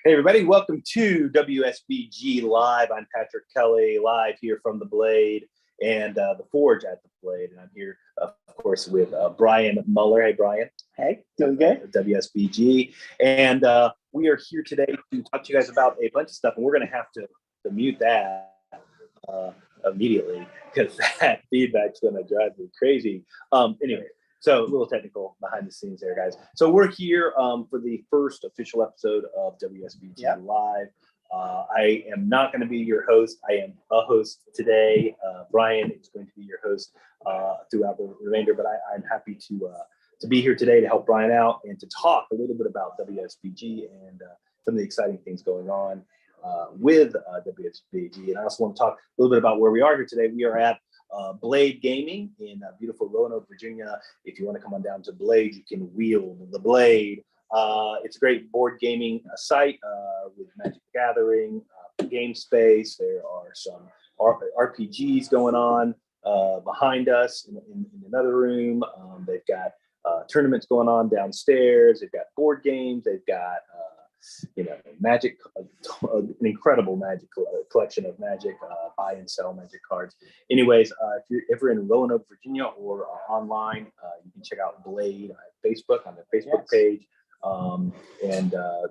Hey, everybody, welcome to WSBG Live. I'm Patrick Kelly, live here from the Blade and the Forge at the Blade. And I'm here, of course, with Brian Muller. Hey, Brian. Hey, doing good. WSBG. And we are here today to talk to you guys about a bunch of stuff. And we're going to have to mute that immediately because that feedback's going to drive me crazy. Anyway. So a little technical behind the scenes there, guys. So we're here for the first official episode of WSBG Live. I am not going to be your host. I am a host today. Brian is going to be your host throughout the remainder, but I'm happy to be here today to help Brian out and to talk a little bit about WSBG and some of the exciting things going on with WSBG. And I also want to talk a little bit about where we are here today. We are at Blade Gaming in beautiful Roanoke, Virginia. If you want to come on down to Blade, you can wield the Blade. It's a great board gaming site with Magic the Gathering, game space. There are some RPGs going on behind us in another room. They've got tournaments going on downstairs. They've got board games. They've got Magic, an incredible Magic collection of Magic, buy and sell Magic cards. Anyways, if you're ever in Roanoke, Virginia, or online, you can check out Blade on Facebook, on their Facebook page.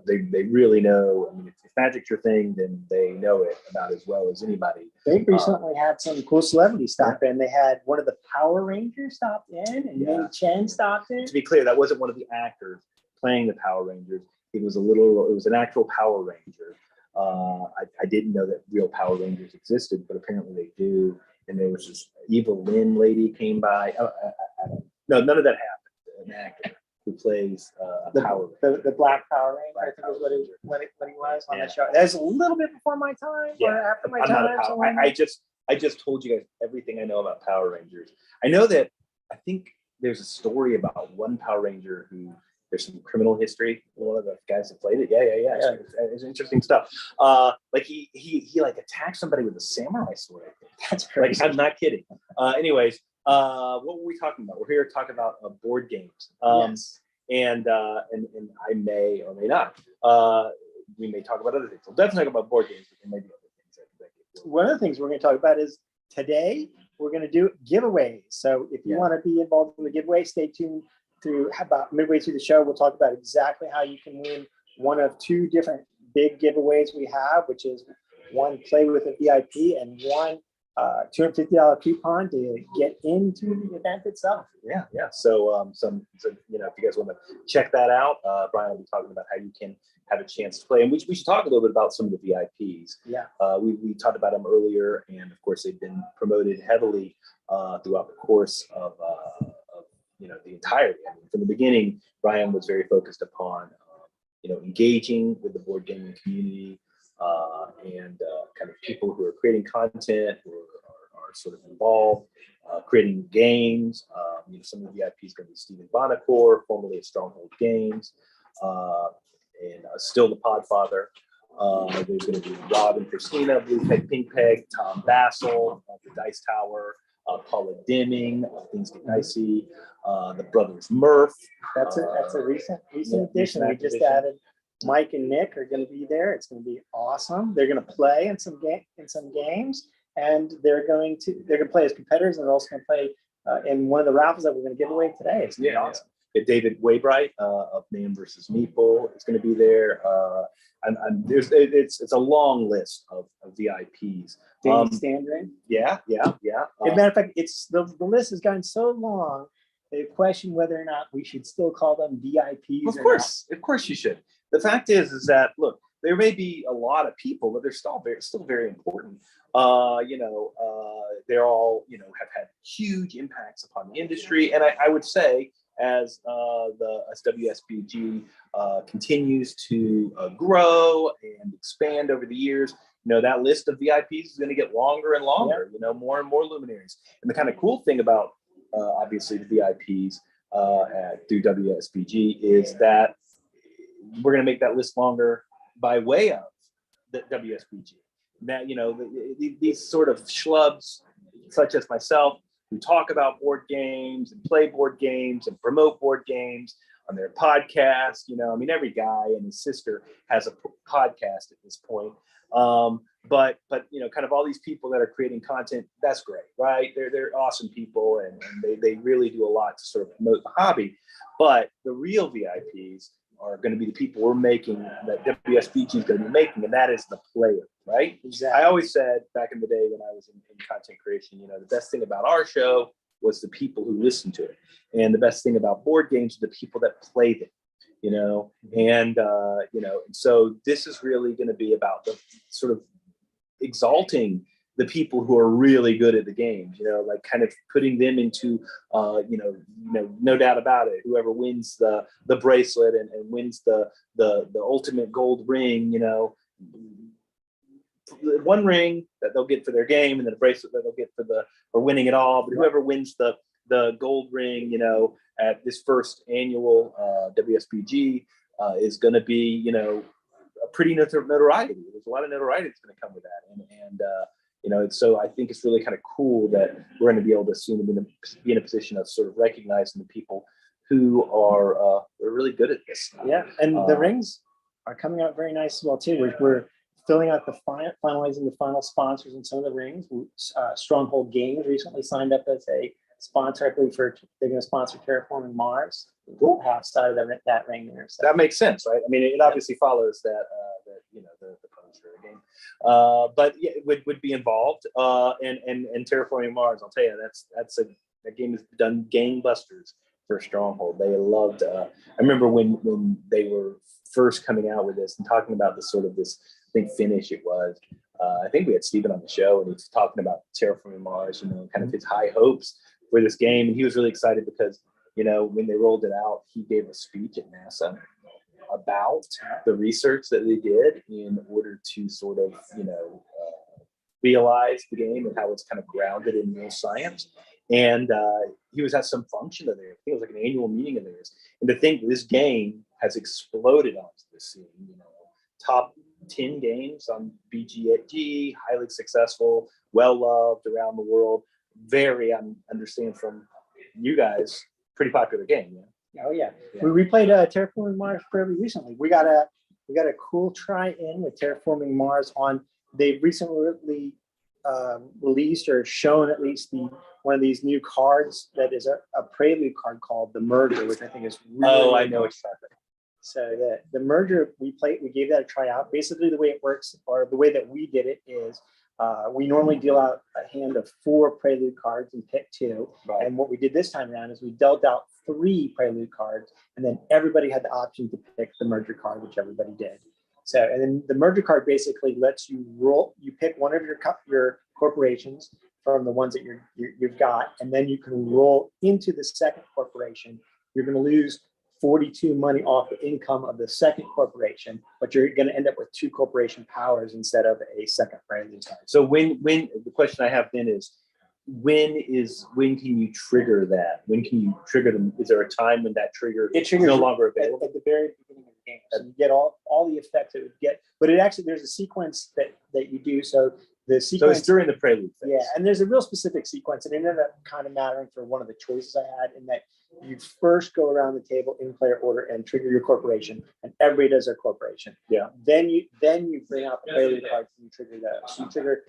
They really know. I mean, if Magic's your thing, then they know it about as well as anybody. They recently had some cool celebrities stop in. They had one of the Power Rangers stopped in, and Ming Chen stopped in. To be clear, that wasn't one of the actors playing the Power Rangers. It was an actual Power Ranger. I didn't know that real Power Rangers existed, but apparently they do. And there was this Evil Lynn lady came by. No, none of that happened. An actor who plays the Power the Black Power Ranger, I think is what he was on the show. That's a little bit before my time or after my time. I just told you guys everything I know about Power Rangers. I know that I think there's a story about one Power Ranger who there's some criminal history. One of the guys that played it. Yeah. It's interesting stuff. Like he attacked somebody with a samurai sword. I think. That's crazy. Like, I'm not kidding. Anyways, what were we talking about? We're here to talk about board games. And I may or may not. We may talk about other things. We'll definitely talk about board games, but there may be other things. One of the things we're going to talk about is today we're going to do giveaways. So if you want to be involved in the giveaway, stay tuned. Through about midway through the show, we'll talk about exactly how you can win one of two different big giveaways we have, which is one play with a VIP and one $250 coupon to get into the event itself. Yeah. So if you guys want to check that out, Brian will be talking about how you can have a chance to play, and we should talk a little bit about some of the VIPs. We talked about them earlier, and of course they've been promoted heavily throughout the course of the entirety. I mean, from the beginning, Brian was very focused upon, engaging with the board gaming community and kind of people who are creating content or are sort of involved, creating games. Some of the VIPs going to be Stephen Bonacore, formerly at Stronghold Games, and still the Podfather. There's going to be Rob and Christina, Blue Peg, Pink Peg, Tom Bassel, the Dice Tower, Paula Deming, Things Get Dicey, the Brothers Murph. That's a recent addition. We just added Mike and Nick are going to be there. It's going to be awesome. They're going to play in some games, and they're going to play as competitors, and they're also going to play in one of the raffles that we're going to give away today. It's going to be awesome. David Waybright of Man vs. Meeple is going to be there. It's a long list of VIPs. Danny Standring. Yeah. As a matter of fact, it's the list has gotten so long. They've questioned whether or not we should still call them VIPs. Of course you should. The fact is that look, there may be a lot of people, but they're still very important. They're all have had huge impacts upon the industry, and I would say, as WSBG continues to grow and expand over the years, that list of VIPs is going to get longer and longer. More and more luminaries. And the kind of cool thing about obviously the VIPs through WSBG is that we're going to make that list longer by way of the WSBG. That these sort of schlubs, such as myself, who talk about board games and play board games and promote board games, on their podcast. You know, I mean, every guy and his sister has a podcast at this point. But you know, kind of all these people that are creating content, that's great, right? They're awesome people, and they really do a lot to sort of promote the hobby. But the real VIPs are going to be the people we're making, that WSBG is going to be making, and that is the player, right? Exactly. I always said back in the day when I was in content creation, you know, the best thing about our show was the people who listen to it, and the best thing about board games are the people that play them, you know. And you know, and so this is really going to be about the sort of exalting the people who are really good at the games, you know, like kind of putting them into, you know, no doubt about it, whoever wins the bracelet and wins the ultimate gold ring, you know, one ring that they'll get for their game, and then a bracelet that they'll get for winning it all. But whoever wins the gold ring, you know, at this first annual WSBG is going to be, you know, a pretty notoriety. There's a lot of notoriety that's going to come with that, and you know, so I think it's really kind of cool that we're going to be able to soon be in a position of sort of recognizing the people who are really good at this stuff. Yeah, and the rings are coming out very nice as well too. We're filling out finalizing the final sponsors in some of the rings. Stronghold Games recently signed up as a sponsor, I believe, they're going to sponsor Terraforming Mars. Cool. Half side of that ring there. So. That makes sense, right? I mean, it obviously follows that you know, the poster game, but yeah, it would be involved. And Terraforming Mars, I'll tell you, that game has done gangbusters for Stronghold. They loved. I remember when they were first coming out with this and talking about this I think finish it was. I think we had Steven on the show, and he was talking about Terraforming Mars, you know, kind of his high hopes for this game, and he was really excited because, you know, when they rolled it out, he gave a speech at NASA about the research that they did in order to sort of, you know, realize the game and how it's kind of grounded in real science. And he was at some function of theirs. I think it was like an annual meeting of theirs. And to think this game has exploded onto the scene, you know, top 10 games on BGG, highly successful, well-loved around the world. Very, I understand from you guys, pretty popular game. Yeah? Oh yeah. We replayed Terraforming Mars fairly recently. We got a cool try-in with Terraforming Mars on. They've recently released or shown at least one of these new cards that is a prelude card called the Merger, which I think is really I know what you're talking about. So the Merger, we gave that a try out. Basically, the way it works, or the way that we did it, is we normally deal out a hand of 4 prelude cards and pick 2. Right. And what we did this time around is we dealt out 3 prelude cards, and then everybody had the option to pick the Merger card, which everybody did. So, and then the Merger card basically lets you roll. You pick one of your corporations from the ones that you've got, and then you can roll into the second corporation. You're going to lose 42 money off the income of the second corporation, but you're going to end up with 2 corporation powers instead of a second prelude card. So when the question I have then is, when can you trigger that? When can you trigger them? Is there a time when that trigger is no longer available? At the very beginning of the game. So you get all the effects it would get, but it actually, there's a sequence that you do. So the sequence. So it's during the prelude phase. Yeah, and there's a real specific sequence, and it ended up kind of mattering for one of the choices I had, in that you first go around the table in player order and trigger your corporation, and everybody does their corporation. Yeah. Then you bring out the prelude cards and you trigger those. So you trigger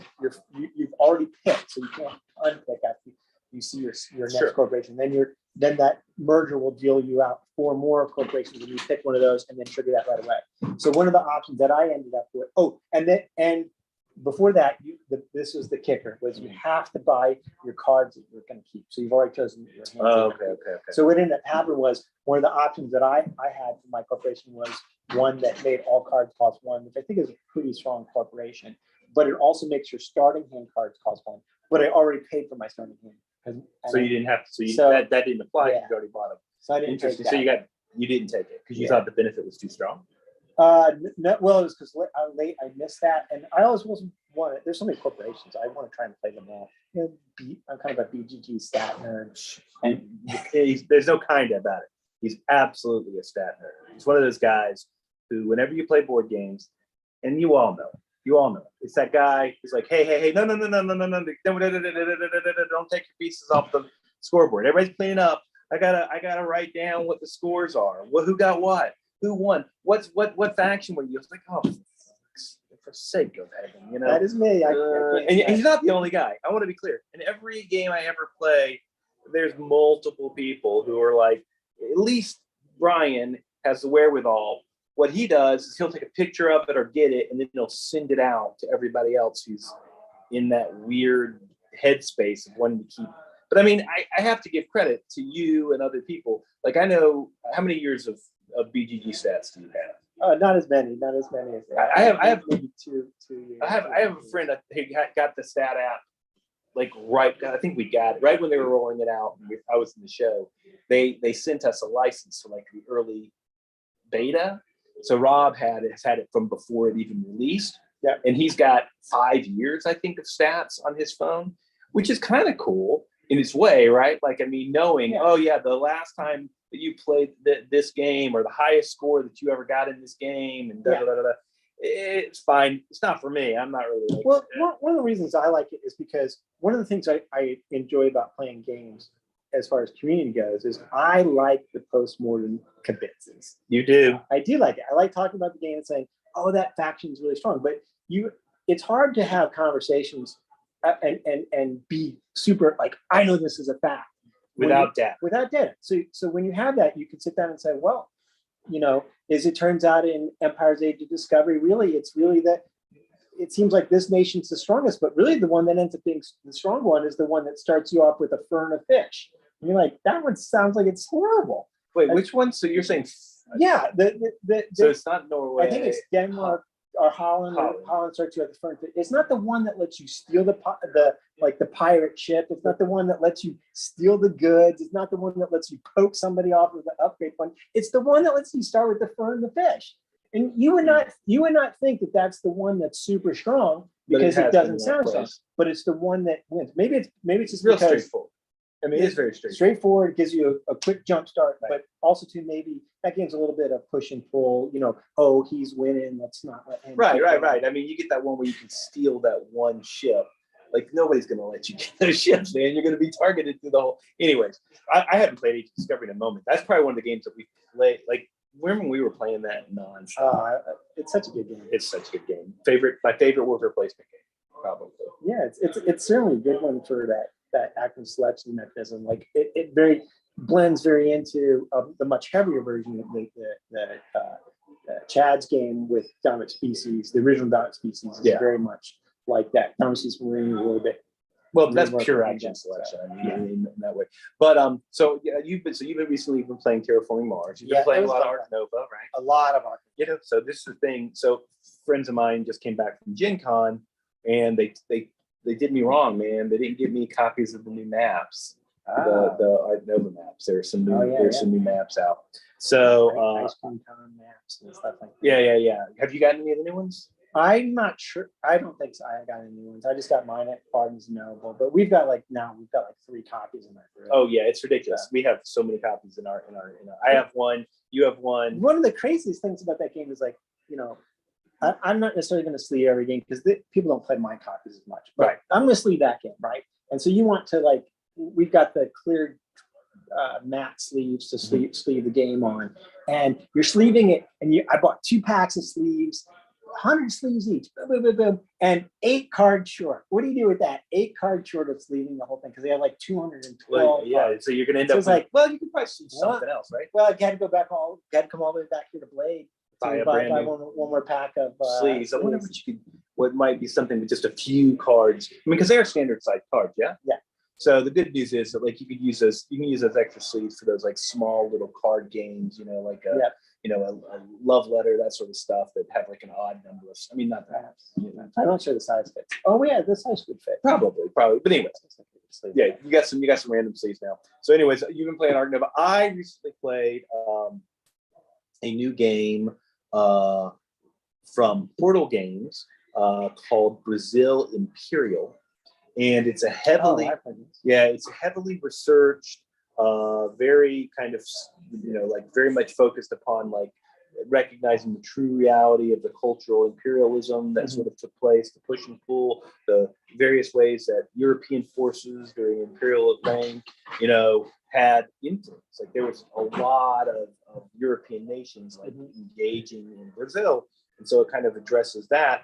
you've already picked, so you can't unpick after you see your next corporation. Then that Merger will deal you out 4 more corporations, and you pick one of those and then trigger that right away. So one of the options that I ended up with, and before that, this was the kicker, was you have to buy your cards that you're going to keep. So you've already chosen your hand. Oh, okay. So what ended up happening was, one of the options that I had for my corporation was one that made all cards cost 1, which I think is a pretty strong corporation. But it also makes your starting hand cards cost 1. But I already paid for my starting hand. So you didn't have to. That didn't apply. Yeah. You already bought them. So I didn't take that. So you didn't take it because you thought the benefit was too strong. No, well, it was because I missed that, and I always wasn't want. There's so many corporations. I want to try and play them all. You know, I'm kind of a BGG stat nerd, and there's no kind about it. He's absolutely a stat nerd. He's one of those guys who, whenever you play board games, and you all know, it's that guy who's like, hey, no, don't take your pieces off the scoreboard. Everybody's cleaning up. I gotta write down what the scores are. Who got what? Who won? What faction were you? It's like, oh, for sake of heaven, you know. That is me. And he's not the only guy. I want to be clear. In every game I ever play, there's multiple people who are like, at least Brian has the wherewithal. What he does is he'll take a picture of it or get it, and then he'll send it out to everybody else who's in that weird headspace of wanting to keep. But I mean, I have to give credit to you and other people. Like, I know how many years of BGG stats do you have? Not as many as I have maybe two years. I have a friend that got the stat app like right. I think we got it right when they were rolling it out. I was in the show. They sent us a license for like the early beta. So Rob has had it from before it even released. Yeah. And he's got 5 years, I think, of stats on his phone, which is kind of cool in its way, right? Like, I mean, knowing, oh yeah, the last time that you played this game or the highest score that you ever got in this game and it's fine. It's not for me. I'm not really like one of the reasons I like it is because one of the things I enjoy about playing games as far as community goes is I like the postmortem convinces. You do. I do like it. I like talking about the game and saying, oh, that faction is really strong. But it's hard to have conversations and be super like, I know this is a fact. Without data. Without data. So when you have that, you can sit down and say, well, you know, as it turns out in Empire's Age of Discovery, it's really that it seems like this nation's the strongest, but really the one that ends up being the strong one is the one that starts you off with a fern of fish. And you're like, that one sounds like it's horrible. Wait, which one? So you're saying? Yeah. So it's not Norway. I think it's Denmark or Holland. Holland starts you at the fern. It's not the one that lets you steal the pirate ship. It's not the one that lets you steal the goods. It's not the one that lets you poke somebody off with the upgrade fund. It's the one that lets you start with the fern and the fish. And you would not think that that's the one that's super strong because it doesn't sound strong. But it's the one that wins. Maybe it's just real because straightforward. I mean, it's very straightforward. Gives you a quick jump start, right. But also too maybe that gives a little bit of push and pull. You know, oh, he's winning. Let's not let him. Right. I mean, you get that one where you can steal that one ship. Like, nobody's going to let you get those ships, man. You're going to be targeted through the whole. Anyways, I haven't played Age of Discovery in a moment. That's probably one of the games that we played. Like, when we were playing that nonstop. It's such a good game. It's such a good game. My favorite worker placement game, probably. Yeah, it's certainly a good one for that active selection mechanism. Like it very blends very into the much heavier version of the Chad's game with Dominant Species. The original Dominant Species is very much like that. Dominant Species Marine a little bit. Well, that's pure action selection. I mean, in that way. But so yeah, you've been recently been playing Terraforming Mars. You've been playing a lot of Ark Nova, right? A lot of Ark. You know, so this is the thing. So friends of mine just came back from Gen Con, and they did me wrong, man. They didn't give me copies of the new maps, the Ark Nova maps. There's some new maps out. So Ice Cream Con maps and stuff like that. Yeah. Have you gotten any of the new ones? I'm not sure. I don't think so. I got any new ones. I just got mine at Barnes & Noble, but we've got like 3 copies in that group. Oh yeah, it's ridiculous. We have so many copies in our. I have one. You have one. One of the craziest things about that game is like, you know, I'm not necessarily going to sleeve every game because people don't play my copies as much. But right. I'm going to sleeve that game, right? And so you want to like, we've got the clear matte sleeves to sleeve the game on, and you're sleeving it. And I bought 2 packs of sleeves. 100 sleeves each, boom, and 8 cards short. What do you do with that? 8 cards short of sleeving the whole thing because they have like 212. Well, yeah, so you're gonna end up. It's like, well, you can probably sleeve something else, right? Well, I got to come all the way back here to Blade. Buy one more pack of sleeves. I wonder what might be something with just a few cards. I mean, because they are standard size cards, yeah. Yeah. So the good news is that like you can use those extra sleeves for those like small little card games, you know, like a love letter, that sort of stuff that have like an odd number of. I mean, not that. I'm not sure the size fits. Oh yeah, the size would fit. Probably. But anyways, yeah, you got some random sleeves now. So anyways, you've been playing Ark Nova. I recently played a new game from Portal Games called Brazil Imperial. And it's a heavily researched, very kind of, like very much focused upon like recognizing the true reality of the cultural imperialism that sort of took place, the push and pull, the various ways that European forces during imperial reign, had influence. Like there was a lot of European nations like engaging in Brazil. And so it kind of addresses that.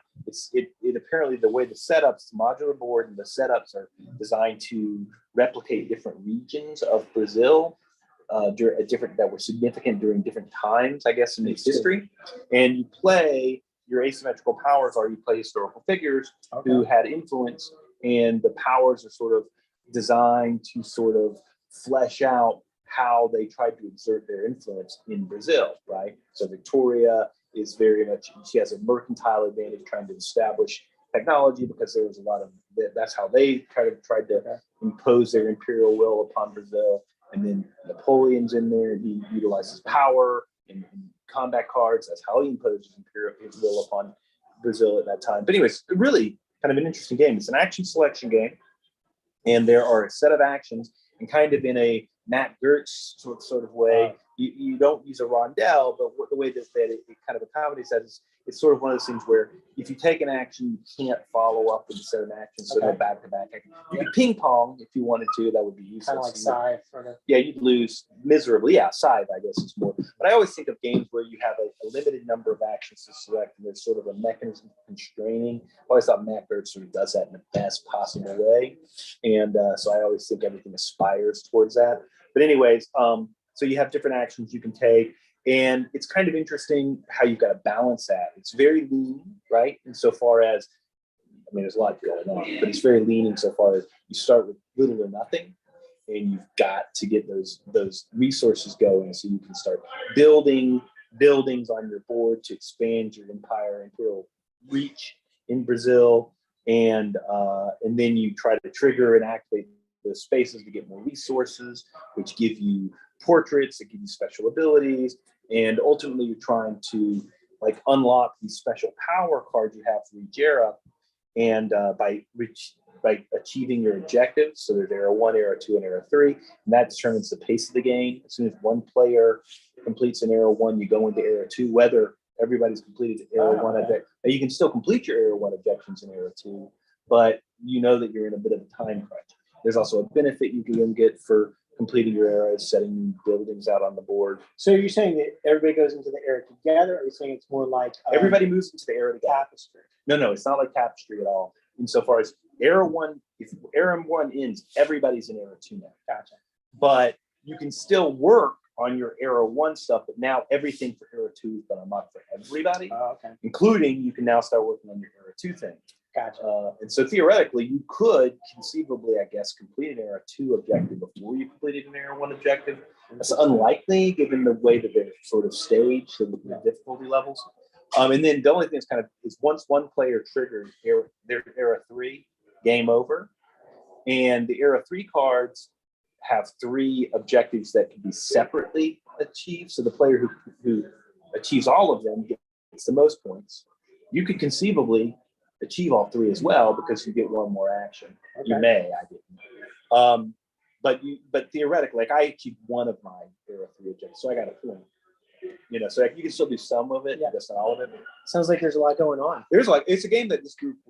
It apparently the way the setups, the modular board and the setups are designed to replicate different regions of Brazil that were significant during different times, I guess, in its history. And you play your asymmetrical powers, or you play historical figures who had influence, and the powers are sort of designed to sort of flesh out how they tried to exert their influence in Brazil, right? So Victoria is very much, she has a mercantile advantage trying to establish technology because there was a lot of, that's how they kind of tried to impose their imperial will upon Brazil. And then Napoleon's in there, and he utilizes power and combat cards. That's how he imposed his will upon Brazil at that time. But anyways, really kind of an interesting game. It's an action selection game, and there are a set of actions, and kind of in a Matt Gertz sort of way. You don't use a rondelle, but the way that it kind of accommodates that is it's sort of one of those things where if you take an action, you can't follow up with a set of actions, so no back-to-back. You could ping pong if you wanted to, that would be useless. Kind of like Scythe. Sort of. Yeah, you'd lose miserably. Yeah, Scythe, I guess it's more. But I always think of games where you have a limited number of actions to select, and there's sort of a mechanism for constraining. I always thought Matt Gertz sort of does that in the best possible way. And so I always think everything aspires towards that. But anyways, so you have different actions you can take. And it's kind of interesting how you've got to balance that. It's very lean, right? Insofar as, I mean, there's a lot going on, but it's very lean insofar as you start with little or nothing, and you've got to get those resources going so you can start building buildings on your board to expand your imperial reach in Brazil, and then you try to trigger and activate those spaces to get more resources, which give you portraits, that give you special abilities, and ultimately you're trying to like unlock these special power cards you have for each era, and by achieving your objectives. So there's era 1, era 2, and era 3, and that determines the pace of the game. As soon as one player completes an era 1, you go into era 2, whether everybody's completed era 1 objective. Now you can still complete your era 1 objections in era 2, but you know that you're in a bit of a time crunch. There's also a benefit you can get for completing your era, setting buildings out on the board. So you're saying that everybody goes into the era together, or are you saying it's more like everybody moves into the era together? Tapestry. No, it's not like Tapestry at all. Insofar as era 1, if era 1 ends, everybody's in era 2 now. Gotcha. But you can still work on your era 1 stuff, but now everything for era 2 is going to unlock for everybody, including you can now start working on your era 2 thing. Gotcha. And so theoretically, you could conceivably, I guess, complete an era 2 objective before you completed an era 1 objective. That's unlikely given the way that they're sort of staged and the difficulty levels. And then the only thing that's kind of is once one player triggers their era 3, game over. And the era 3 cards have 3 objectives that can be separately achieved. So the player who achieves all of them gets the most points. You could conceivably achieve all 3 as well because you get one more action. Okay. You may, I didn't. But theoretically, like I achieved one of my era 3 objectives, so I got a point. So you can still do some of it, just not all of it. Sounds like there's a lot going on. It's a game that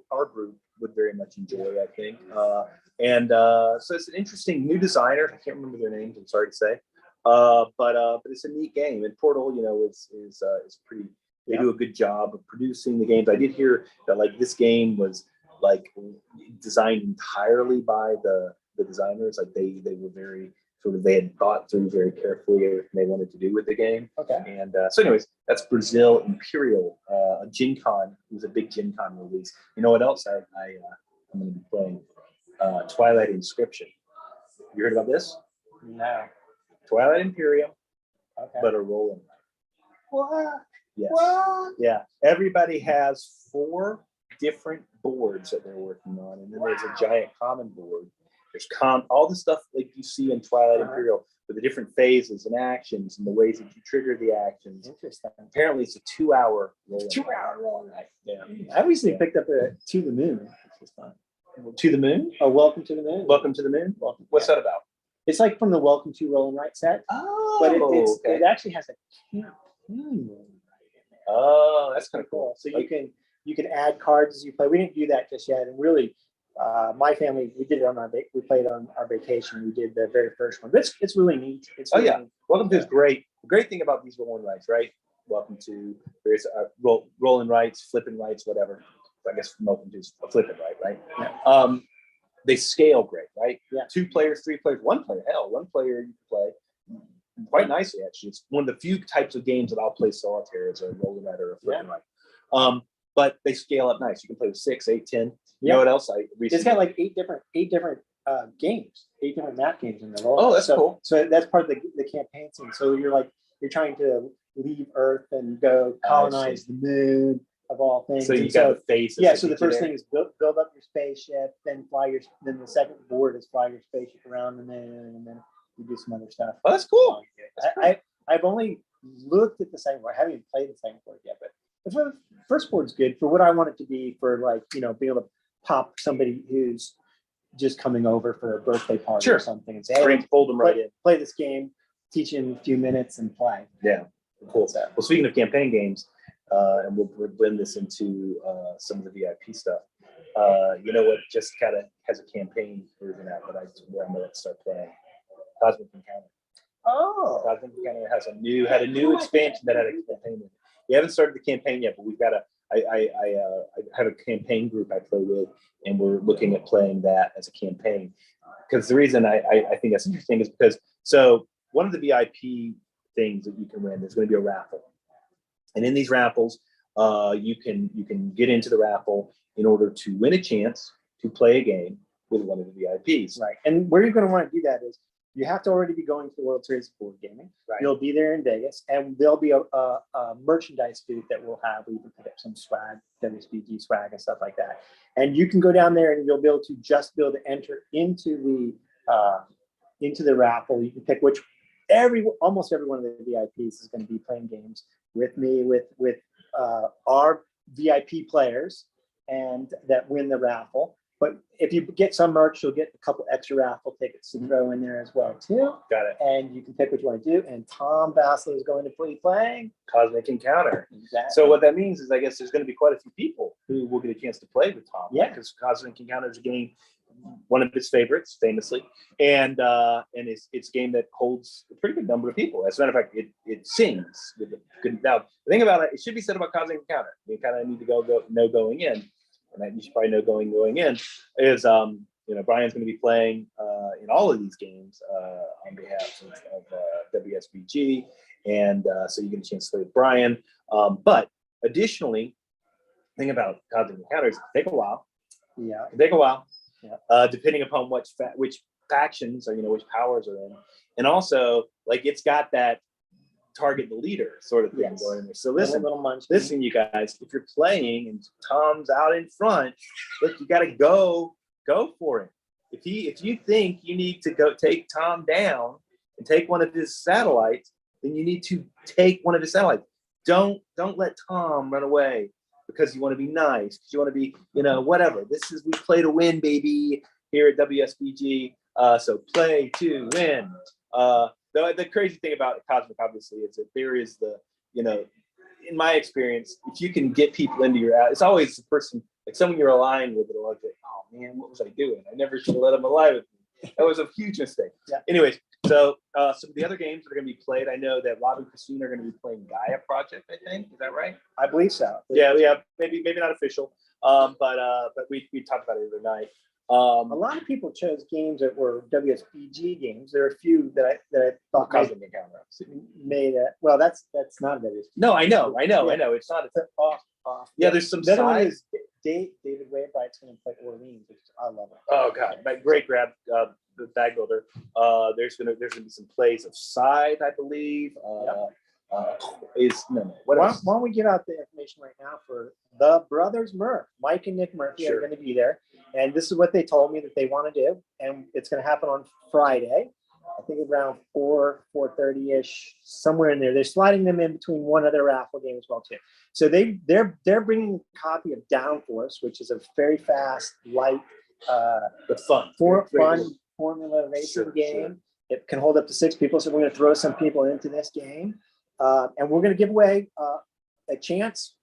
our group would very much enjoy, I think. So it's an interesting new designer. I can't remember their names. I'm sorry to say, but it's a neat game. And Portal, is pretty. They do a good job of producing the games. I did hear that like this game was like designed entirely by the designers. Like they were very sort of, they had thought through very carefully everything they wanted to do with the game. Okay. And so anyways, that's Brazil Imperial, a Gen Con. It was a big Gen Con release. You know what else I'm going to be playing? Twilight Inscription. You heard about this? No. Twilight Imperium, but a roll and write. What? Yes. What? Yeah. Everybody has 4 different boards that they're working on, and then there's a giant common board. There's all the stuff like you see in Twilight Imperial with the different phases and actions and the ways that you trigger the actions. Interesting. Apparently, it's a 2-hour roll. 2-hour roll. Yeah. I recently picked up a To the Moon, which was fun. To the Moon? Oh, Welcome to the Moon. Welcome to the Moon. What's that about? It's like from the Welcome to Roll and Write set. Oh, but it actually has a campaign. Oh, that's kind of cool. So you can add cards as you play. We didn't do that just yet, and really, my family, we did it on we played on our vacation. We did the very first one. But it's really neat. It's really neat. Welcome to is great. The great thing about these roll and rights, right? Welcome to various roll and rights, flipping rights, whatever. I guess welcome to is a flipping right? Yeah. They scale great, right? Yeah. 2 players, 3 players, 1 player. Hell, 1 player you can play quite nicely, actually. It's one of the few types of games that I'll play solitaire as a roll and right or a flipping right. But they scale up nice. You can play with 6, 8, 10. You know what else I recently? It's got like 8 different games, 8 different map games in the roll. Oh, that's cool. So that's part of the campaign scene. So you're trying to leave Earth and go colonize the moon of all things. So you got the face. Yeah. So the first thing is build up your spaceship, then then the second board is fly your spaceship around the moon, and then you do some other stuff. Oh, that's cool. I've only looked at the second board. I haven't even played the second board yet, but the first board's good for what I want it to be for, being able to pop somebody who's just coming over for a birthday party or something and say, hey, fold them right in. Play this game, teach in a few minutes and play. Yeah, cool. Well, speaking of campaign games, and we'll blend this into some of the VIP stuff. You know what just kind of has a campaign version out where I'm going to start playing? Cosmic Encounter. Oh. Cosmic Encounter had a new expansion that had a campaign in it. We haven't started the campaign yet, but we've got I have a campaign group I play with, and we're looking at playing that as a campaign. Because the reason I think that's interesting is because one of the VIP things that you can win, there's going to be a raffle, and in these raffles, you can get into the raffle in order to win a chance to play a game with one of the VIPs. Right, and where you're going to want to do that is you have to already be going to the World Series of Board Gaming. Right. You'll be there in Vegas, and there'll be a merchandise booth that we'll have where you can pick up some swag, WSBG swag and stuff like that. And you can go down there and you'll be able to enter into the raffle. You can pick almost every one of the VIPs is going to be playing games with me, with our VIP players, and that win the raffle. But if you get some merch, you'll get a couple extra raffle tickets to throw in there as well, too. Got it. And you can pick what you want to do. And Tom Bassler is going to be playing Cosmic Encounter. Exactly. So what that means is, I guess there's going to be quite a few people who will get a chance to play with Tom. Yeah. Because Cosmic Encounter is a game, one of his favorites, famously, and it's a game that holds a pretty good number of people. As a matter of fact, it sings with a good. Now the thing about it should be said about Cosmic Encounter. You kind of need to know going in. And you should probably know going in is Brian's going to be playing in all of these games on behalf of WSBG, and so you get a chance to play with Brian. But additionally, the thing about Cosmic Encounters, it can take a while. Yeah, it can take a while. Yeah. Depending upon which factions or which powers are in, and also it's got that target the leader sort of thing going in there. So listen, you guys, if you're playing and Tom's out in front, look, you got to go for it. If you think you need to go take Tom down and take one of his satellites, then you need to take one of his satellites. Don't let Tom run away because you want to be nice, because you want to be, whatever. We play to win, baby, here at WSBG. So play to win. The crazy thing about Cosmic, obviously, is that there is in my experience, if you can get people into your it's always the person, someone you're aligned with, that'll like, oh man, what was I doing? I never should have let him ally with me. That was a huge mistake. Yeah. Anyways, so some of the other games that are going to be played, I know that Rob and Christine are going to be playing Gaia Project, I think. Is that right? I believe so. Yeah, maybe not official, but we talked about it the other night. A lot of people chose games that were WSBG games. There are a few that I thought Cosmic Encounter made it. Well, that's not a WSBG. No, I know. It's not. It's off. Yeah, there's some. The other one is David Wainwright's going to play Orleans, which I love it. Oh God, my great grab, the bag builder. There's gonna be some plays of Scythe, I believe. Why don't we give out the information right now for the Brothers Murph? Mike and Nick Murphy are going to be there, and this is what they told me that they want to do, and it's going to happen on Friday. I think around 4:30 ish, somewhere in there. They're sliding them in between one other raffle game as well too. So they're bringing a copy of Downforce, which is a very fast, light, but fun formula racing game. Sure. It can hold up to 6 people, so we're going to throw some people into this game. And we're going to give away a chance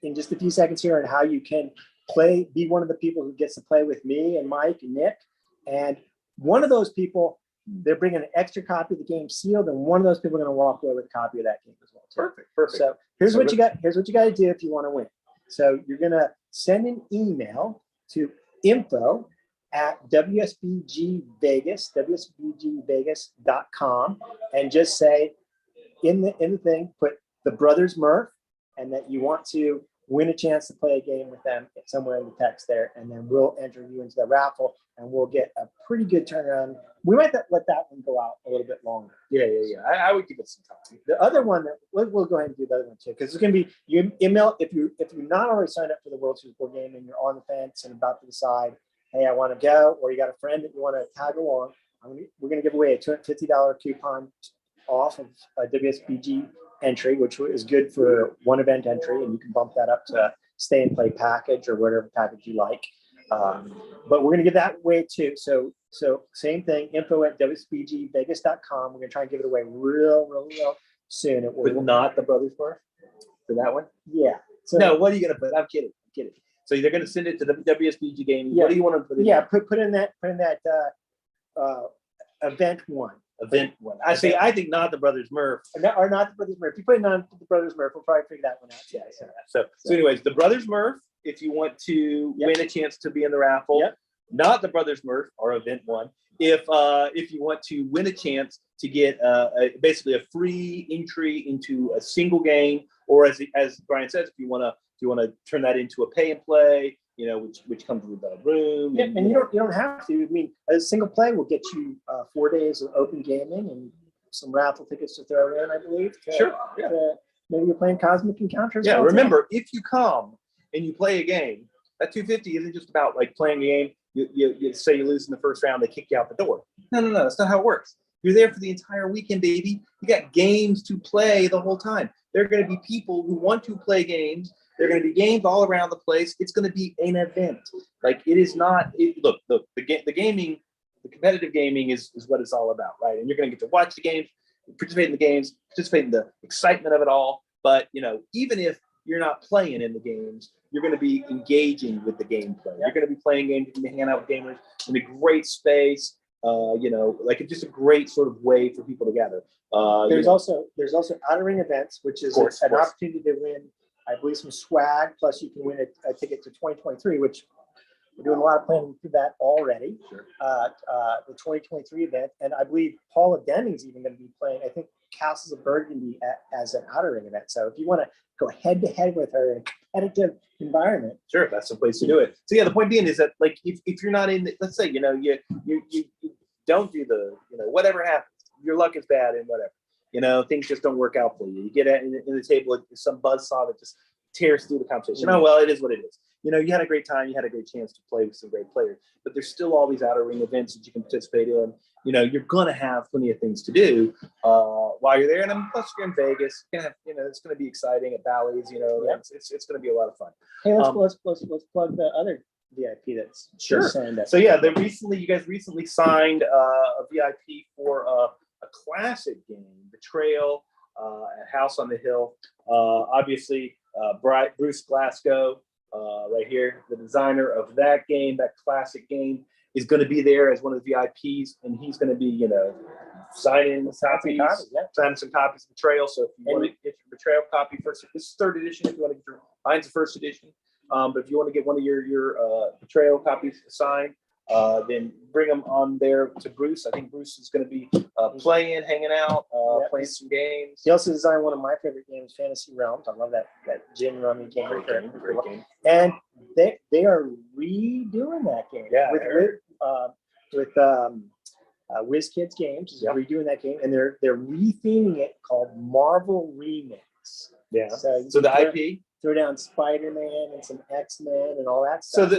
in just a few seconds here on how you can be one of the people who gets to play with me and Mike and Nick. And one of those people, they're bringing an extra copy of the game sealed, and one of those people are going to walk away with a copy of that game as well. Perfect. So here's what you got to do if you want to win. So you're going to send an email to info@WSBGvegas.com, and just say in the thing, put the Brothers Murph, and that you want to win a chance to play a game with them somewhere in the text there, and then we'll enter you into the raffle, and we'll get a pretty good turnaround. We might let that one go out a little bit longer. Yeah. I would give it some time. The other one that we'll go ahead and do the other one too, because it's going to be you email if you're not already signed up for the World Series board game and you're on the fence and about to decide, hey, I want to go, or you got a friend that you want to tag along. We're going to give away a $250 coupon off of a WSBG entry, which is good for one event entry, and you can bump that up to stay and play package or whatever package you like. But we're going to give that away too. So same thing, info@WSBGvegas.com. We're going to try and give it away real soon. But not the Brothers Murph for that one? Yeah. So, no, what are you going to put? I'm kidding. So they're going to send it to the WSBG game. Yeah. What do you want to put in? Yeah, put in that event one. Event one. I think not the Brothers Murph. Or not the Brothers Murph. If you put in on the Brothers Murph, we'll probably figure that one out. Yeah. So anyways, the Brothers Murph, if you want to win a chance to be in the raffle. Yep. Not the Brothers Murph or event one. If you want to win a chance to get basically a free entry into a single game, or as Brian says, if you want to turn that into a pay and play, which comes with a room. Yeah, and you don't have to. I mean, a single play will get you 4 days of open gaming and some raffle tickets to throw in, I believe. Sure. Maybe you're playing Cosmic Encounters. Yeah. Remember, if you come and you play a game, that $250 isn't just about like playing the game. You say you lose in the first round, they kick you out the door. No, that's not how it works. You're there for the entire weekend, baby. You got games to play the whole time. There are going to be people who want to play games. There are going to be games all around the place. It's going to be an event. Like it is not. Look, the gaming, the competitive gaming is what it's all about, right? And you're going to get to watch the games, participate in the games, participate in the excitement of it all. But even if you're not playing in the games, you're going to be engaging with the gameplay. You're going to be playing games. You're going to be hanging out with gamers in a great space. Like it's just a great sort of way for people to gather. There's also outer ring events, which is an opportunity to win, I believe, some swag. Plus, you can win a ticket to 2023, which we're doing a lot of planning for that already. Sure. The 2023 event, and I believe Paula Deming's even going to be playing, I think, Castles of Burgundy as an outer ring event. So if you want to go head to head with her in a competitive environment, sure, that's the place to do it. So the point being is that like if you're not in, let's say you don't do the whatever happens, your luck is bad and whatever, things just don't work out for you. You get in the table, some buzzsaw that just tears through the conversation. Oh well, it is what it is. You had a great time, you had a great chance to play with some great players, but there's still all these outer ring events that you can participate in. You're gonna have plenty of things to do while you're there, and plus you're in Vegas. You're gonna have, it's gonna be exciting at Bally's. It's gonna be a lot of fun. Hey, let's plug the other VIP that's signed up. So you guys recently signed a VIP for a classic game, Betrayal at House on the Hill. Obviously, Bruce Glasgow, right here, the designer of that game, that classic game, is going to be there as one of the VIPs, and he's going to be, signing some copies of Betrayal. So if you want to get your Betrayal copy first, this is 3rd edition. If you want to get mine's the 1st edition. But if you want to get one of your Betrayal copies signed, then bring them on there to Bruce. I think Bruce is going to be playing, hanging out, playing some games. He also designed one of my favorite games, Fantasy Realms. I love that gin rummy game. Great game. And they are redoing that game. Yeah, with WizKids Games is redoing that game, and they're retheming it called Marvel Remix. Yeah. So the IP. Throw down Spider-Man and some X-Men and all that stuff.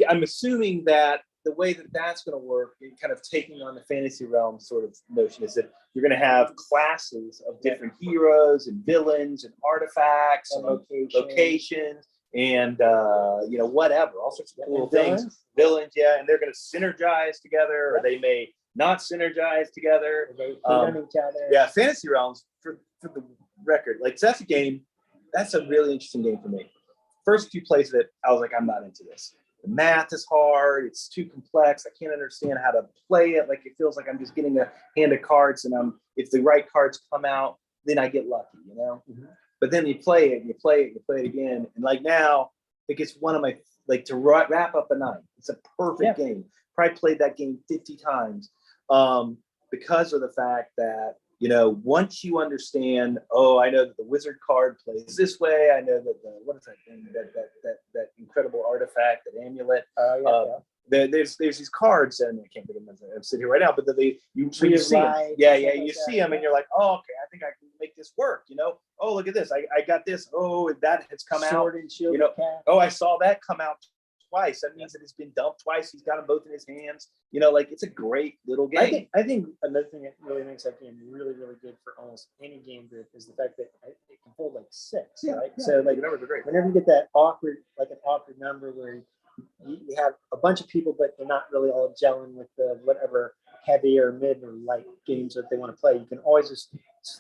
I'm assuming that the way that's going to work, kind of taking on the Fantasy Realm sort of notion, is that you're going to have classes of different heroes and villains and artifacts and locations and whatever, all sorts of cool things. Villains, and they're going to synergize together, or they may not synergize together. They play on each other. Yeah, Fantasy Realms, for the record, like that's a game that's a really interesting game for me. First few plays of it, I was like, I'm not into this. The math is hard. It's too complex. I can't understand how to play it. Like, it feels like I'm just getting a hand of cards, and if the right cards come out, then I get lucky, you know? Mm-hmm. But then you play it, and you play it, and you play it again. And like now, it gets one of my, like, to wrap up a night. It's a perfect game. Probably played that game 50 times because of the fact that, you know, once you understand, oh, I know that the wizard card plays this way. I know that what is that thing, that incredible artifact, that amulet. There's these cards, and I can't think of them. I'm sitting here right now, but you see them. You see them, and you're like, oh, okay, I think I can make this work. You know, oh, look at this, I got this. Oh, that has come out. And shield, you know, oh, I saw that come out twice. That means that it's been dumped twice. He's got them both in his hands. You know, like, it's a great little game. I think another thing that really makes that game really, really good for almost any game group is the fact that it can hold like 6, right? Yeah. So like whenever you get that awkward number where you have a bunch of people, but they're not really all gelling with the whatever heavy or mid or light games that they want to play, you can always just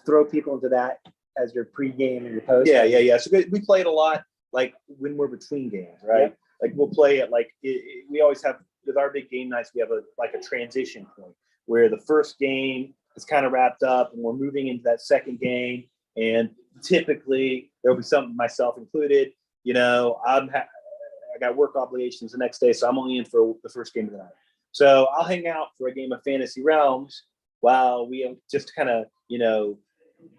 throw people into that as your pre-game and your post. Yeah. So we play it a lot, like when we're between games, right? Yeah. Like, we'll play it like we always have with our big game nights. We have a transition point where the first game is kind of wrapped up, and we're moving into that second game. And typically there'll be something, myself included. You know, I got work obligations the next day, so I'm only in for the first game of the night. So I'll hang out for a game of Fantasy Realms while we just kind of, you know,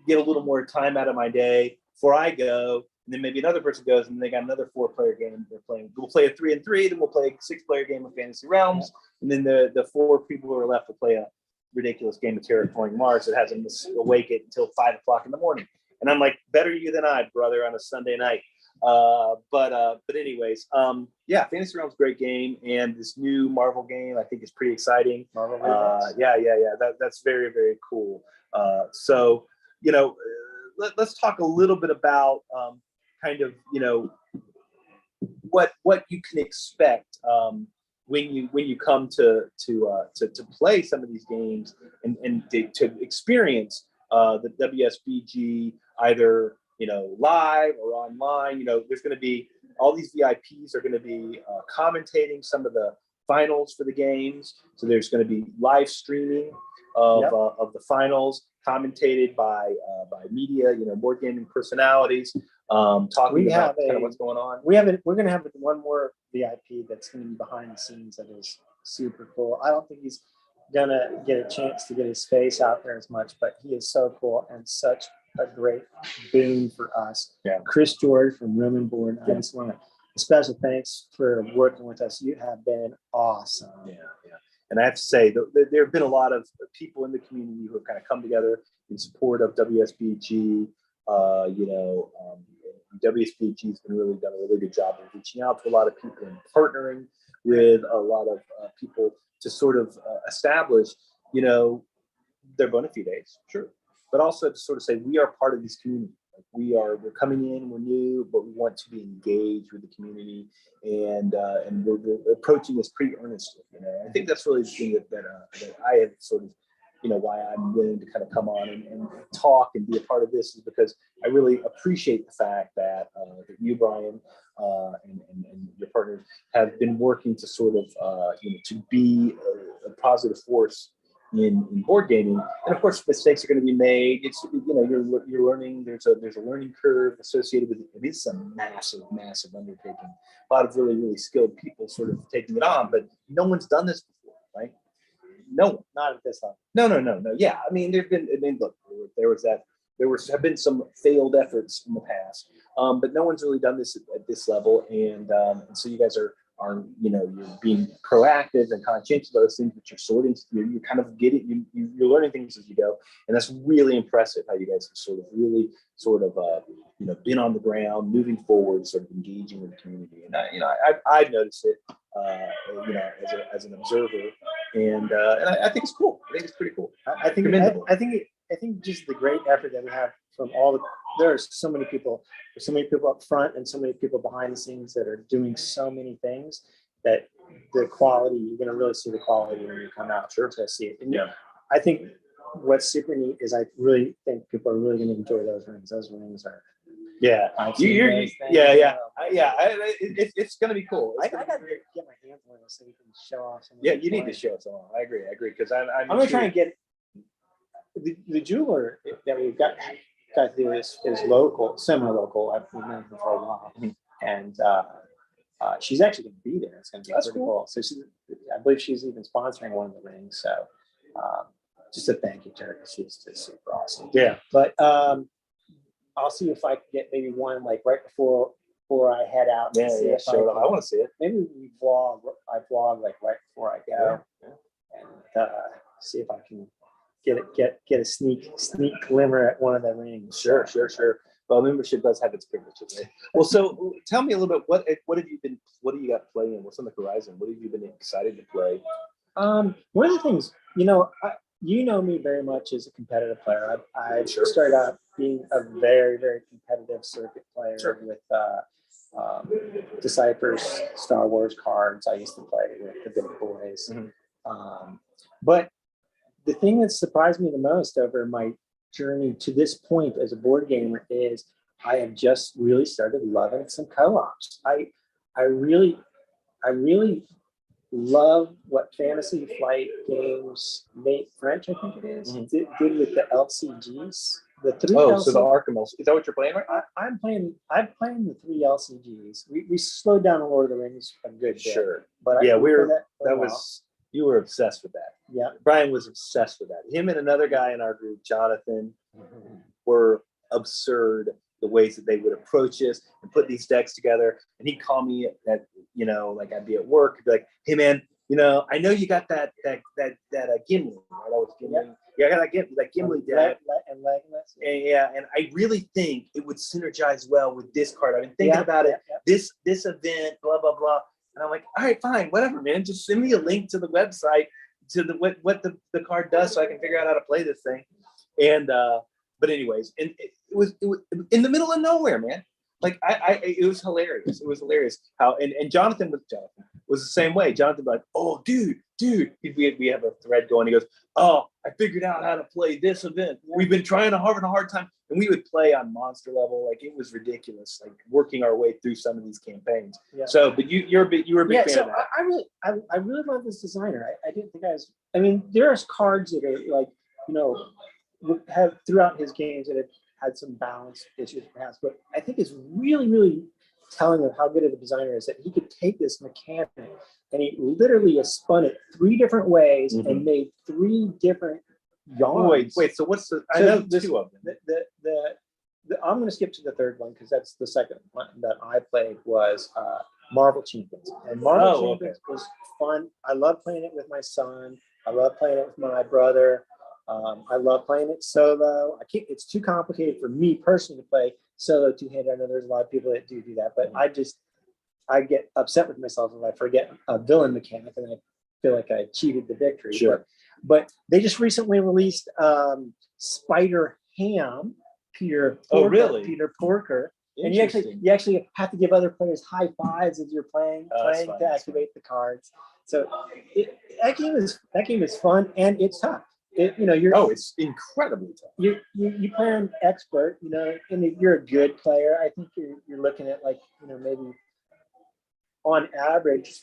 get a little more time out of my day before I go. And then maybe another person goes, and they got another 4-player game they're playing. We'll play a 3-3, then we'll play a 6-player game of Fantasy Realms, and then the 4 people who are left will play a ridiculous game of Terraforming Mars that has them awake it until 5 o'clock in the morning. And I'm like, better you than I, brother, on a Sunday night. But anyways, Fantasy Realms, great game, and this new Marvel game I think is pretty exciting. That's very, very cool. So, you know, let's talk a little bit about kind of, you know, what you can expect when you come to play some of these games and to experience the WSBG, either, you know, live or online. You know, there's going to be all these VIPs are going to be commentating some of the finals for the games. So there's going to be live streaming of the finals, commentated by media, you know, board gaming personalities, talking about kind of what's going on. We're going to have one more VIP that's going to be behind the scenes that is super cool. I don't think he's going to get a chance to get his face out there as much, but he is so cool and such a great boon for us. Yeah. Chris George from Room and Board. I just want to special thanks for working with us. You have been awesome. Yeah. And I have to say, there have been a lot of people in the community who have kind of come together in support of WSBG. WSBG has done a really good job of reaching out to a lot of people and partnering with a lot of people to sort of establish, you know, their bona fides, sure, but also to sort of say we are part of this community. Like, we're coming in, we're new, but we want to be engaged with the community, and we're approaching this pretty earnestly. You know, I think that's really the thing that I have sort of, you know, why I'm willing to kind of come on and talk and be a part of this is because I really appreciate the fact that you, Brian, and your partners have been working to sort of, to be a positive force in board gaming. And of course, mistakes are going to be made. It's, you know, you're learning. There's a learning curve associated with it. It is a massive undertaking. A lot of really, really skilled people sort of taking it on, but no one's done this before, right? No one, not at this level. No. Yeah, I mean, look, there have been some failed efforts in the past, but no one's really done this at this level, and so you guys are you know, you're being proactive and conscientious of those things, but you're sorting, you're kind of getting, you're learning things as you go, and that's really impressive how you guys have sort of really sort of you know, been on the ground, moving forward, sort of engaging with the community, and I've noticed it, you know, as an observer, and I think it's cool. I think it's pretty cool. I think just the great effort that we have from there's so many people up front and so many people behind the scenes that are doing so many things that the quality, you're going to really see the quality when you come out to see it. And yeah, I think what's super neat is I really think people are really going to enjoy those rings. Those rings are Yeah. It's going to be cool. I got to get my hands on it so we can show off some. Yeah, you need to show it some. I agree because I'm going to try and get the jeweler that we've got to do is local, semi-local. I've been known her for a while, and she's actually going to be there. It's going to be pretty cool. So I believe she's even sponsoring one of the rings. So just a thank you to her because she's just super awesome. Yeah, but I'll see if I can get maybe one like right before I head out. Yeah, show it. I want to see it. Maybe we vlog. I vlog like right before I go, and see if I can get a sneak glimmer at one of the rings. Sure. Well, membership does have its privileges. Right? Well, so tell me a little bit. What have you got playing? What's on the horizon? What have you been excited to play? One of the things, you know me very much as a competitive player. I started out being a very, very competitive circuit player with Decipher's Star Wars cards. I used to play with the big boys. But the thing that surprised me the most over my journey to this point as a board gamer is I have just really started loving some co-ops. I really love what Fantasy Flight Games, Nate French, I think it is, did with the LCGs. The three so the Arkham. Is that what you're playing right now? I'm playing the three LCGs. We slowed down on Lord of the Rings a good bit. Sure. But you were obsessed with that. Yeah. Brian was obsessed with that. Him and another guy in our group, Jonathan, were absurd the ways that they would approach us and put these decks together. And he'd call me at like I'd be at work, he'd be like, "Hey man, I know you got that Gimli, right? I was Gimli. Yeah, I got that Gimli deck. And Legolas. And I really think it would synergize well with this card. I've been thinking about it. This event, blah blah blah. And I'm like, all right, fine, whatever, man. Just send me a link to the website to what the card does, so I can figure out how to play this thing. And but anyways, and it was in the middle of nowhere, man. Like it was hilarious. It was hilarious how and Jonathan was the same way. Jonathan was like, oh, dude, we have a thread going. He goes, oh, I figured out how to play this event. We've been trying a hard time, and we would play on monster level. Like it was ridiculous, like working our way through some of these campaigns. Yeah. So, but you were a big fan of that. I really love this designer. I didn't think I was. I mean, there's cards that are like have throughout his games that have had some balance issues perhaps, but I think it's really, really telling of how good of a designer is that he could take this mechanic and he literally has spun it 3 different ways and made 3 different yarns. Wait. So what's I know 2 of them. I'm going to skip to the 3rd one because that's the second one that I played was Marvel Champions. And Marvel Champions was fun. I love playing it with my son. I love playing it with my brother. I love playing it solo. It's too complicated for me personally to play solo two-handed. I know there's a lot of people that do that, but I get upset with myself if I forget a villain mechanic and I feel like I cheated the victory. Sure. But they just recently released Spider Ham, Peter Porker. And you actually have to give other players high fives as you're playing to activate the cards. So that game is fun and it's tough. It's incredibly tough. You play on expert, and if you're a good player, I think you're looking at like, maybe on average,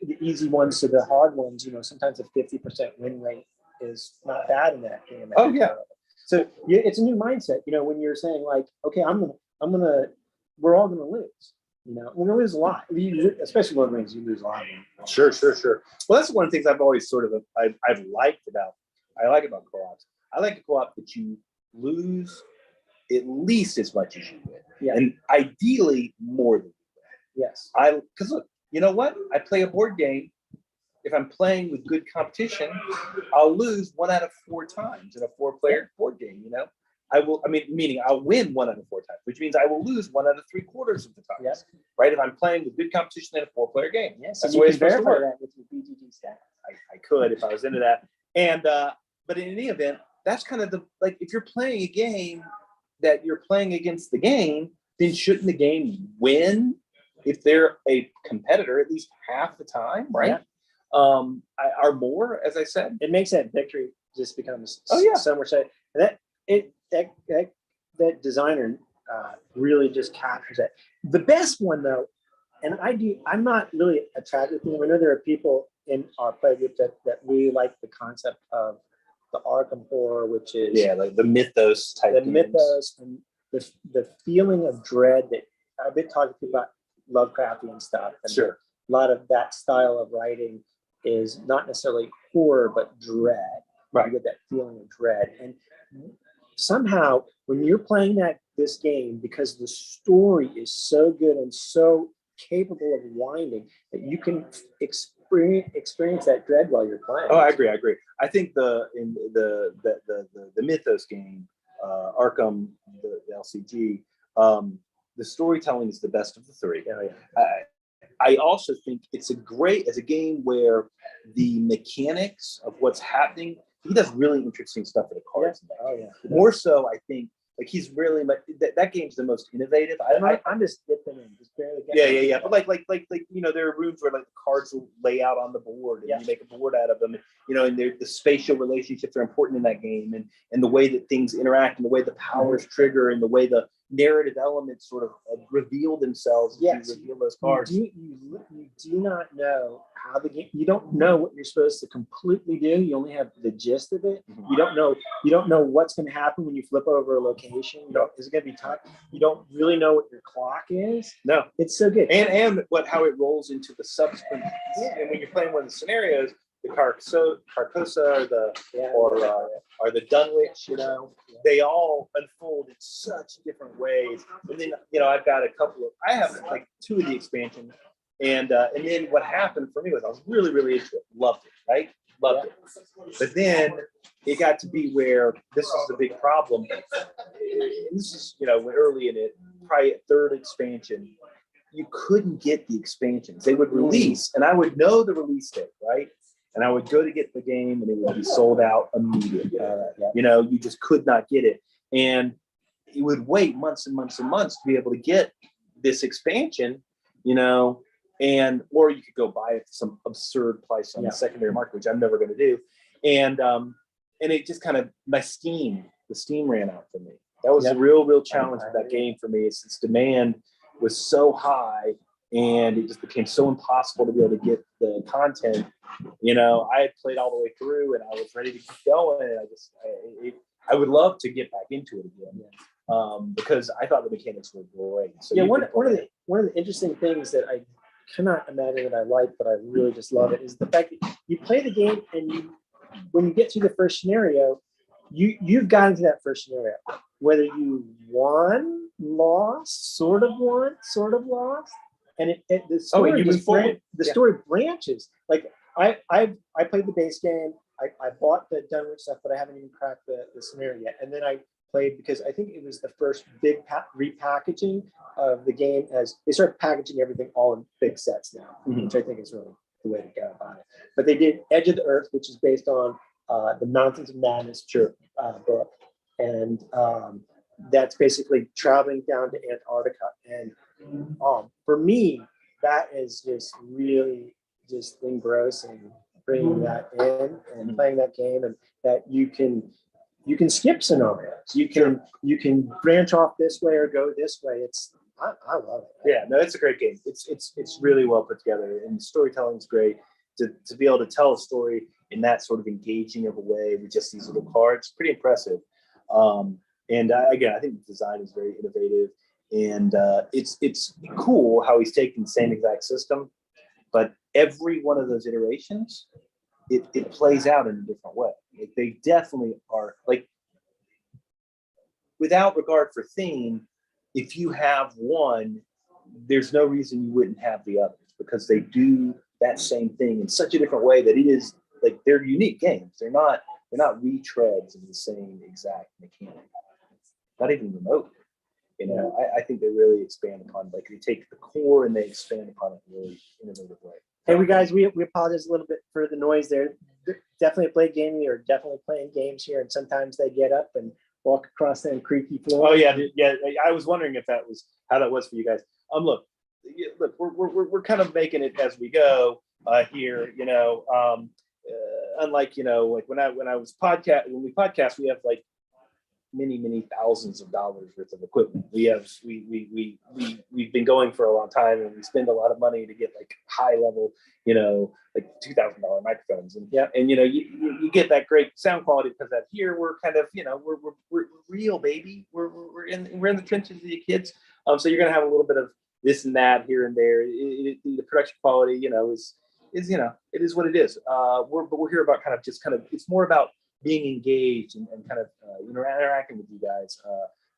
the easy ones to the hard ones, sometimes a 50% win rate is not bad in that game. So it's a new mindset, when you're saying like, okay, we're all gonna lose. We're gonna lose a lot, especially when you lose a lot. Sure. Well, that's one of the things I've always I've liked about. I like about co-ops. I like a co-op that you lose at least as much as you win, and ideally more than you win. Yes. Because look, you know what? I play a board game. If I'm playing with good competition, I'll lose 1 out of 4 times in a 4-player board game. Meaning I'll win 1 out of 4 times, which means I will lose 1 out of 3/4 of the time. Yes. Right? If I'm playing with good competition in a 4-player game. Yes. That's the way it's supposed to work. That with your BGG stats. I could if I was into that. And but in any event, that's kind of if you're playing a game that you're playing against the game, then shouldn't the game win if they're a competitor at least half the time, right? Yeah. Are more, as I said. It makes that victory just becomes so much. That designer really just captures it. The best one though, and I'm not really attracted to them. I know there are people in our play group that really like the concept of the Arkham horror, which is like the mythos type. The mythos and the feeling of dread that I've been talking to people about Lovecraftian stuff. And sure. A lot of that style of writing is not necessarily horror, but dread. Right. You get that feeling of dread. And somehow when you're playing this game, because the story is so good and so capable of winding, that you can experience that dread while you're playing. Oh, I agree. I think the mythos game, Arkham, the LCG, the storytelling is the best of the three. Oh, yeah. I also think it's a game where the mechanics of what's happening, he does really interesting stuff with the cards. Yeah. Oh, yeah. More so, I think, like he's really that game's the most innovative. I'm just dipping in, just barely getting. Yeah. But like there are rooms where like the cards will lay out on the board, and you make a board out of them. And the spatial relationships are important in that game, and the way that things interact, and the way the powers trigger, and the way the narrative elements sort of reveal themselves as you reveal those cards. You do not know how the game. You don't know what you're supposed to completely do. You only have the gist of it. Mm-hmm. You don't know what's going to happen when you flip over a location. Is it going to be tough? You don't really know what your clock is. No, it's so good. And how it rolls into the subsequent. Yeah. And when you're playing one of the scenarios, the Carcosa or the Dunwich, they all unfold in such different ways. And then I've got I have like 2 of the expansions, and then what happened for me was I was really, really into it, loved it, right? Loved it. But then it got to be where this is the big problem. And this is early in it, probably 3rd expansion. You couldn't get the expansions. They would release, and I would know the release date, right? And I would go to get the game, and it would be sold out immediately. You just could not get it. And you would wait months and months and months to be able to get this expansion, or you could go buy it at some absurd price on the secondary market, which I'm never going to do. And it just kind of, the steam ran out for me. That was a real challenge with that game for me. Its demand was so high, and it just became so impossible to be able to get the content. I had played all the way through, and I was ready to keep going. And I would love to get back into it again, because I thought the mechanics were great. So one of the interesting things that I cannot imagine that I like, but I really just love it, is the fact that you play the game, and when you get through the first scenario, you've gotten to that first scenario, whether you won, lost, sort of lost. And the story branches. Like I played the base game. I bought the Dunwich stuff, but I haven't even cracked the scenario yet. And then I played, because I think it was the first big repackaging of the game, as they start packaging everything all in big sets now, which I think is really the way to go about it. But they did Edge of the Earth, which is based on the Mountains of Madness book, and that's basically traveling down to Antarctica. And for me, that is just really just engrossing, bringing that in and playing that game, and that you can skip scenarios. You can branch off this way or go this way. I love it. Yeah, no, it's a great game. It's really well put together, and the storytelling is great. To be able to tell a story in that sort of engaging of a way with just these little cards, pretty impressive. And again, I think the design is very innovative, and it's cool how he's taking the same exact system, but every one of those iterations, it plays out in a different way. Like, they definitely are, like, without regard for theme, if you have one, there's no reason you wouldn't have the others, because they do that same thing in such a different way that it is like they're unique games. They're not retreads of the same exact mechanic, not even remotely. I think they really expand upon, like, they take the core and they expand upon it in a really innovative way. Hey, we apologize a little bit for the noise there. They're definitely play gaming, or definitely playing games here, and sometimes they get up and walk across that creaky floor. Oh yeah. I was wondering if that was how that was for you guys. Look, we're kind of making it as we go here. Unlike like when we podcast, we have like many thousands of dollars worth of equipment. We've been going for a long time, and we spend a lot of money to get like high level, like $2,000 microphones, and you get that great sound quality because that here we're kind of we're real, baby. We're in the trenches of the kids. So you're gonna have a little bit of this and that here and there. The production quality, is it is what it is. We're here about kind of it's more about being engaged and kind of interacting with you guys,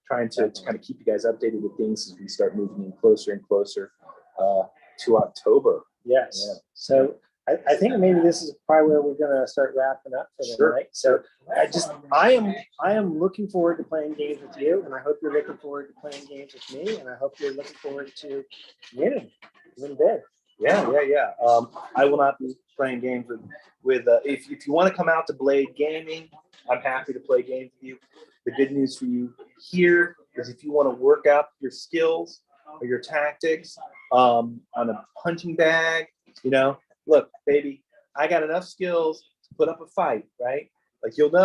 trying to kind of keep you guys updated with things as we start moving in closer and closer to October. Yes. Yeah. So I think maybe this is probably where we're gonna start wrapping up for the night. So I am looking forward to playing games with you, and I hope you're looking forward to playing games with me, and I hope you're looking forward to win big. Yeah. I will not be playing games with if you want to come out to Blade Gaming, I'm happy to play games with you. The good news for you here is if you want to work out your skills or your tactics on a punching bag, look, baby, I got enough skills to put up a fight, right? Like you'll be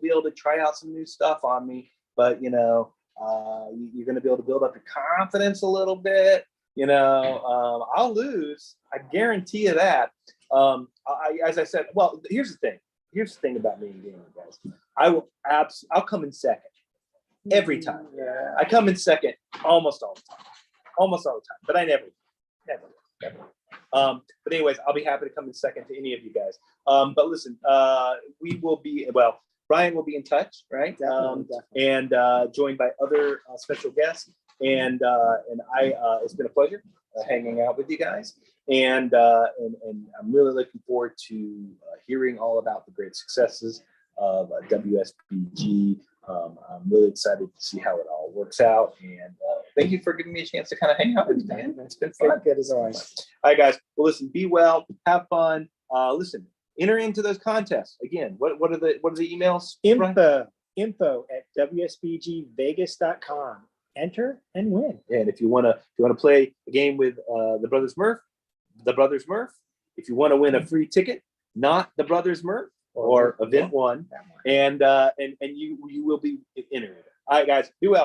able to try out some new stuff on me, but you're going to be able to build up your confidence a little bit. I'll lose. I guarantee you that. As I said, well, here's the thing. Here's the thing about me and gaming, guys. I'll come in second every time. Yeah. I come in second almost all the time, but I never. But anyways, I'll be happy to come in second to any of you guys. But listen, Brian will be in touch, right? Definitely. And joined by other special guests. And it's been a pleasure hanging out with you guys. And I'm really looking forward to hearing all about the great successes of WSBG. I'm really excited to see how it all works out. And thank you for giving me a chance to kind of hang out with you, man. It's been fun. Good as always. All right, guys. Well, listen, be well, have fun. Listen, enter into those contests. Again, what are the emails? Info at WSBGVegas.com. Enter and win. And if you want to play a game with the Brothers Murph, if you want to win a free ticket, not the Brothers Murph or Event One, and you will be entered. All right, guys, be well.